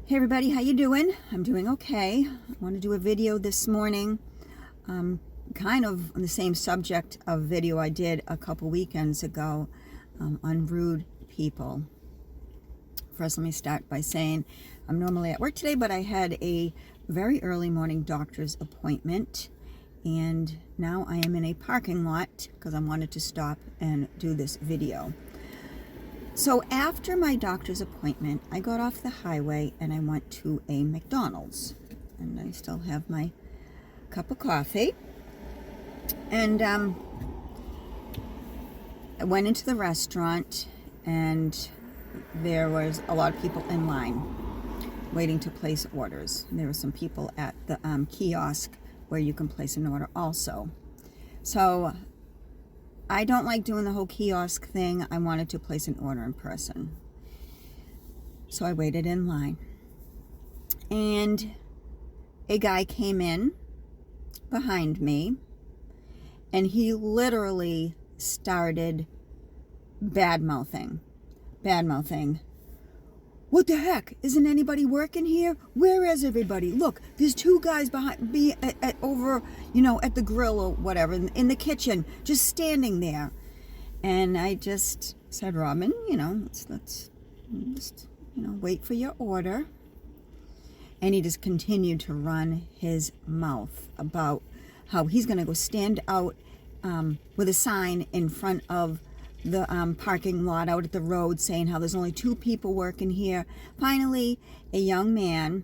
Hey everybody, how you doing? I'm doing okay. I want to do a video this morning, kind of on the same subject of video I did a couple weekends ago on rude people. First, let me start by saying I'm normally at work today, but I had a very early morning doctor's appointment, and now I am in a parking lot because I wanted to stop and do this video. So after my doctor's appointment, I got off the highway and I went to a McDonald's. And I still have my cup of coffee. And I went into the restaurant and there was a lot of people in line waiting to place orders. And there were some people at the kiosk where you can place an order also. So I don't like doing the whole kiosk thing. I wanted to place an order in person. So I waited in line. And a guy came in behind me and he literally started bad-mouthing. What the heck? Isn't anybody working here? Where is everybody? Look, there's two guys behind me over, at the grill or whatever, in the kitchen, just standing there. And I just said, Robin, let's just, wait for your order. And he just continued to run his mouth about how he's going to go stand out with a sign in front of the parking lot out at the road saying how there's only two people working here. Finally, a young man,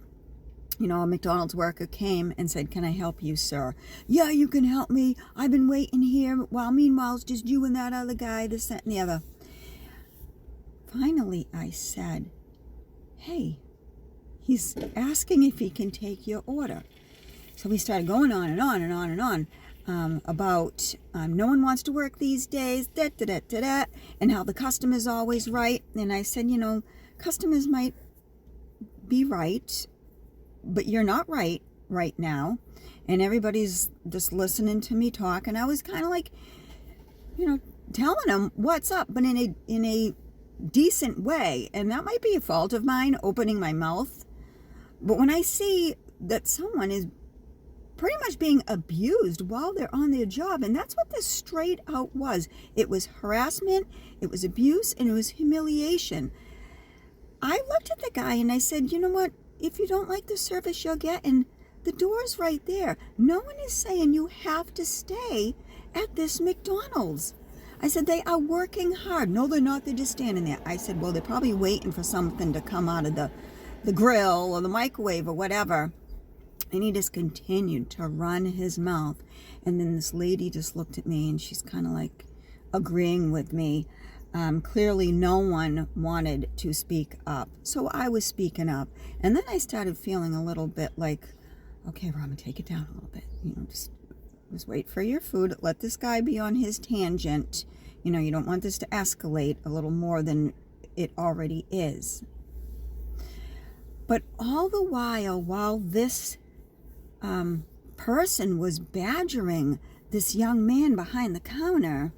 a McDonald's worker, came and said, "Can I help you, sir?" "Yeah, you can help me. I've been waiting here. While meanwhile, it's just you and that other guy, this, that, and the other." Finally, I said, "Hey, he's asking if he can take your order." So we started going on and on and on and on. About no one wants to work these days, and how the customer's always right. And I said, customers might be right, but you're not right now. And everybody's just listening to me talk. And I was kind of like, telling them what's up, but in a decent way. And that might be a fault of mine, opening my mouth. But when I see that someone is pretty much being abused while they're on their job, and that's what this straight out was. It was harassment, it was abuse, and it was humiliation. I looked at the guy and I said, you know what? If you don't like the service you're getting, the door's right there. No one is saying you have to stay at this McDonald's. I said, they are working hard. No, they're not. They're just standing there. I said, well, they're probably waiting for something to come out of the grill or the microwave or whatever. And he just continued to run his mouth. And then this lady just looked at me and she's kind of like agreeing with me. Clearly no one wanted to speak up. So I was speaking up. And then I started feeling a little bit like, okay, Robin, take it down a little bit. Just wait for your food. Let this guy be on his tangent. You don't want this to escalate a little more than it already is. But all the while this person was badgering this young man behind the counter,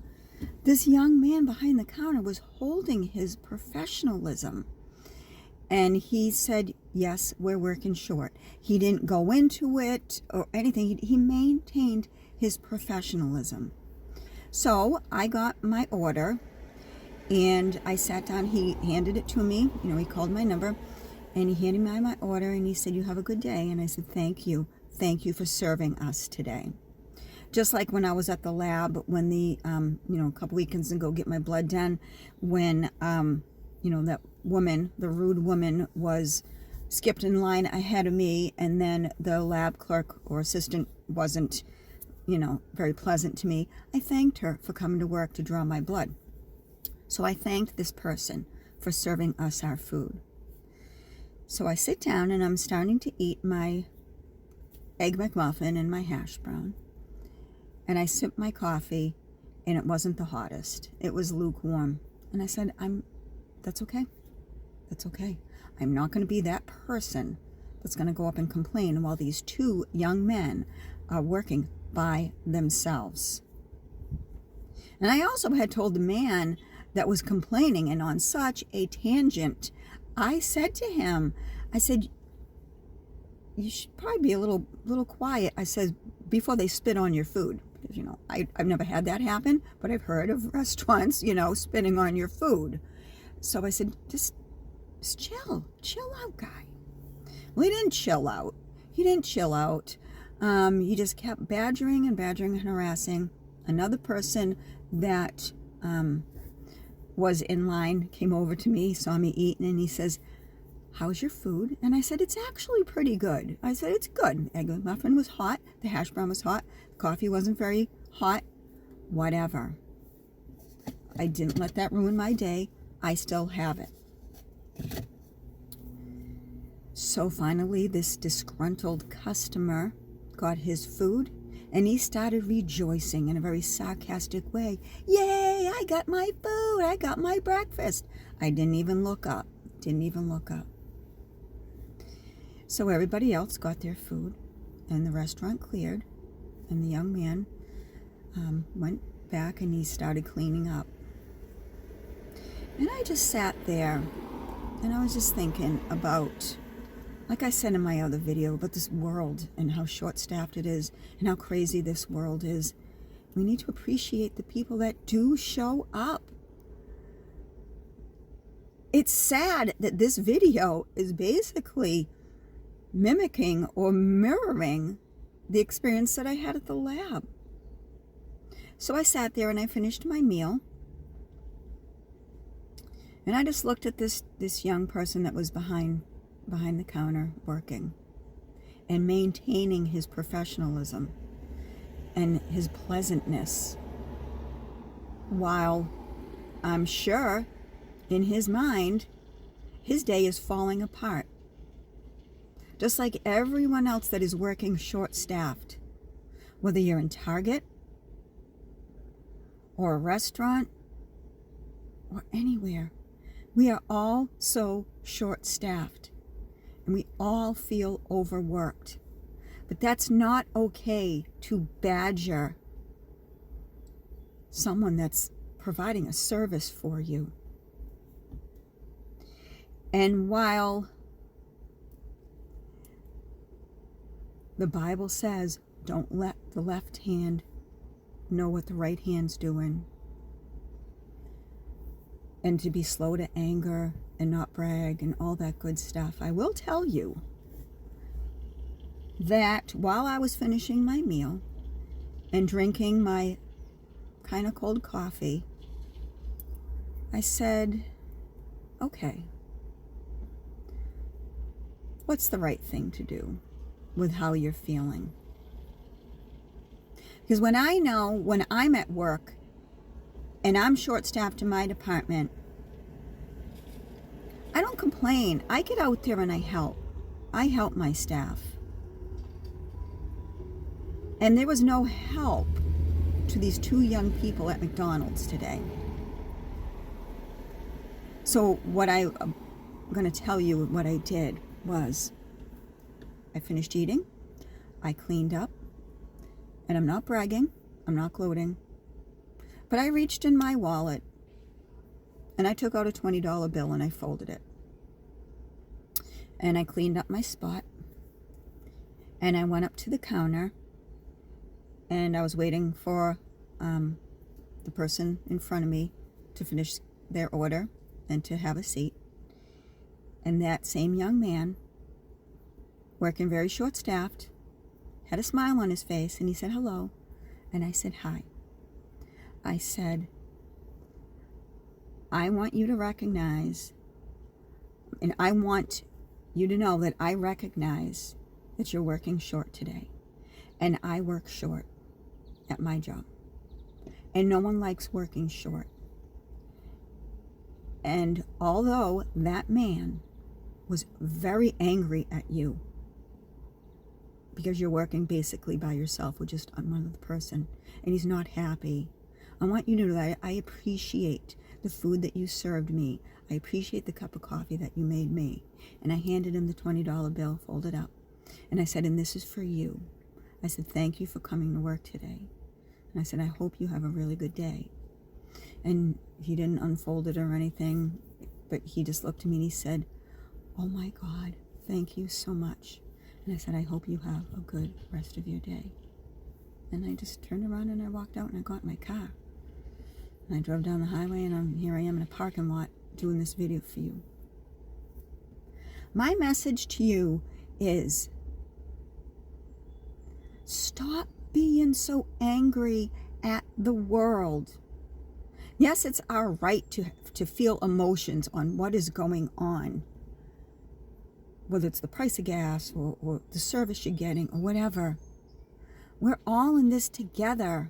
was holding his professionalism. And he said, yes, we're working short. He didn't go into it or anything. He maintained his professionalism. So I got my order and I sat down. He handed it to me. He called my number and he handed me my order and he said, "You have a good day." And I said, "Thank you. Thank you for serving us today." Just like when I was at the lab, when a couple weekends ago, get my blood done, when, that woman, the rude woman, was skipped in line ahead of me, and then the lab clerk or assistant wasn't, very pleasant to me. I thanked her for coming to work to draw my blood. So I thanked this person for serving us our food. So I sit down and I'm starting to eat my Egg McMuffin and my hash brown. And I sipped my coffee and it wasn't the hottest. It was lukewarm. And I said, that's okay. That's okay. I'm not going to be that person that's going to go up and complain while these two young men are working by themselves. And I also had told the man that was complaining and on such a tangent, I said to him, I said, you should probably be a little quiet. I said, before they spit on your food. Because, you know, I've never had that happen, but I've heard of restaurants, you know, spitting on your food. So I said, just chill out, guy. Well, he didn't chill out. He just kept badgering and harassing. Another person that was in line came over to me, saw me eating, and he says, how's your food? And I said, it's actually pretty good. I said, it's good. Egg muffin was hot. The hash brown was hot. The coffee wasn't very hot. Whatever. I didn't let that ruin my day. I still have it. So finally, this disgruntled customer got his food, and he started rejoicing in a very sarcastic way. Yay, I got my food. I got my breakfast. I didn't even look up. So everybody else got their food, and the restaurant cleared, and the young man went back and he started cleaning up. And I just sat there, and I was just thinking about, like I said in my other video, about this world and how short-staffed it is and how crazy this world is. We need to appreciate the people that do show up. It's sad that this video is basically mimicking or mirroring the experience that I had at the lab. So I sat there and I finished my meal. And I just looked at this young person that was behind the counter working and maintaining his professionalism and his pleasantness, while I'm sure in his mind his day is falling apart, just like everyone else that is working short-staffed, whether you're in Target or a restaurant or anywhere. We are all so short-staffed, and we all feel overworked. But that's not okay to badger someone that's providing a service for you. And while the Bible says, don't let the left hand know what the right hand's doing, and to be slow to anger and not brag and all that good stuff, I will tell you that while I was finishing my meal and drinking my kind of cold coffee, I said, okay, what's the right thing to do with how you're feeling? Because when I'm at work and I'm short-staffed in my department, I don't complain. I get out there and I help. I help my staff. And there was no help to these two young people at McDonald's today. So what I'm going to tell you what I did was, I finished eating, I cleaned up, and I'm not bragging, I'm not gloating, but I reached in my wallet and I took out a $20 bill and I folded it. And I cleaned up my spot, and I went up to the counter, and I was waiting for the person in front of me to finish their order and to have a seat. And that same young man, working very short-staffed, had a smile on his face, and he said hello, and I said hi. I said, I want you to recognize, and I want you to know that I recognize that you're working short today, and I work short at my job, and no one likes working short. And although that man was very angry at you because you're working basically by yourself with just one other person, and he's not happy, I want you to know that I appreciate the food that you served me. I appreciate the cup of coffee that you made me. And I handed him the $20 bill folded up. And I said, and this is for you. I said, thank you for coming to work today. And I said, I hope you have a really good day. And he didn't unfold it or anything, but he just looked at me and he said, oh my God, thank you so much. And I said, I hope you have a good rest of your day. And I just turned around and I walked out and I got in my car. And I drove down the highway and here I am in a parking lot doing this video for you. My message to you is, stop being so angry at the world. Yes, it's our right to feel emotions on what is going on, whether it's the price of gas or the service you're getting or whatever. We're all in this together.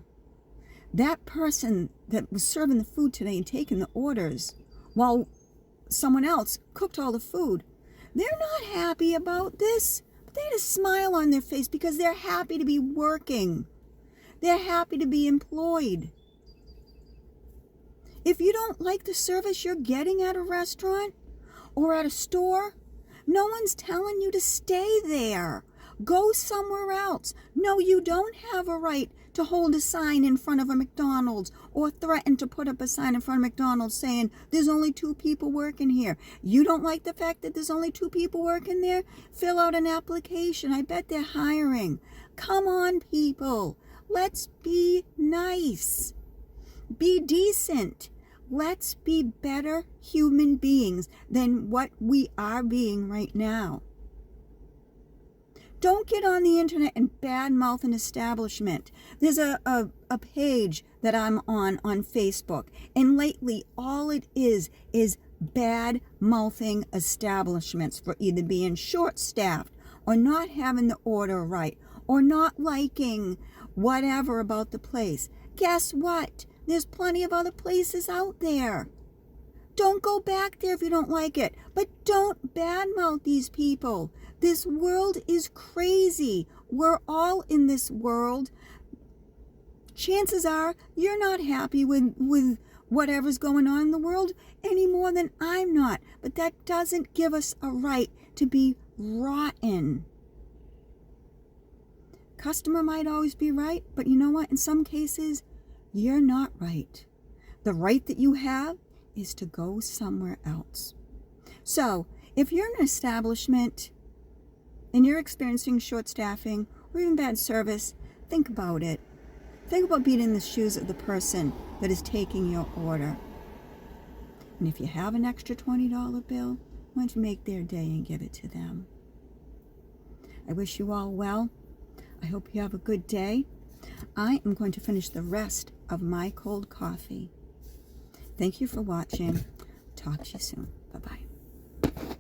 That person that was serving the food today and taking the orders while someone else cooked all the food, they're not happy about this, but they had a smile on their face because they're happy to be working. They're happy to be employed. If you don't like the service you're getting at a restaurant or at a store, no one's telling you to stay there. Go somewhere else. No, you don't have a right to hold a sign in front of a McDonald's or threaten to put up a sign in front of McDonald's saying there's only 2 people working here. You don't like the fact that there's only 2 people working there? Fill out an application. I bet they're hiring. Come on, people. Let's be nice. Be decent. Let's be better human beings than what we are being right now. Don't get on the internet and badmouth an establishment. There's a page that I'm on Facebook, and lately all it is bad-mouthing establishments for either being short-staffed or not having the order right or not liking whatever about the place. Guess what? There's plenty of other places out there. Don't go back there if you don't like it, but don't badmouth these people. This world is crazy. We're all in this world. Chances are you're not happy with whatever's going on in the world any more than I'm not. But that doesn't give us a right to be rotten. Customer might always be right, but you know what? In some cases, you're not right. The right that you have is to go somewhere else. So, if you're in an establishment and you're experiencing short staffing or even bad service, think about it. Think about being in the shoes of the person that is taking your order. And if you have an extra $20 bill, why don't you make their day and give it to them? I wish you all well. I hope you have a good day. I am going to finish the rest of my cold coffee. Thank you for watching. Talk to you soon. Bye-bye.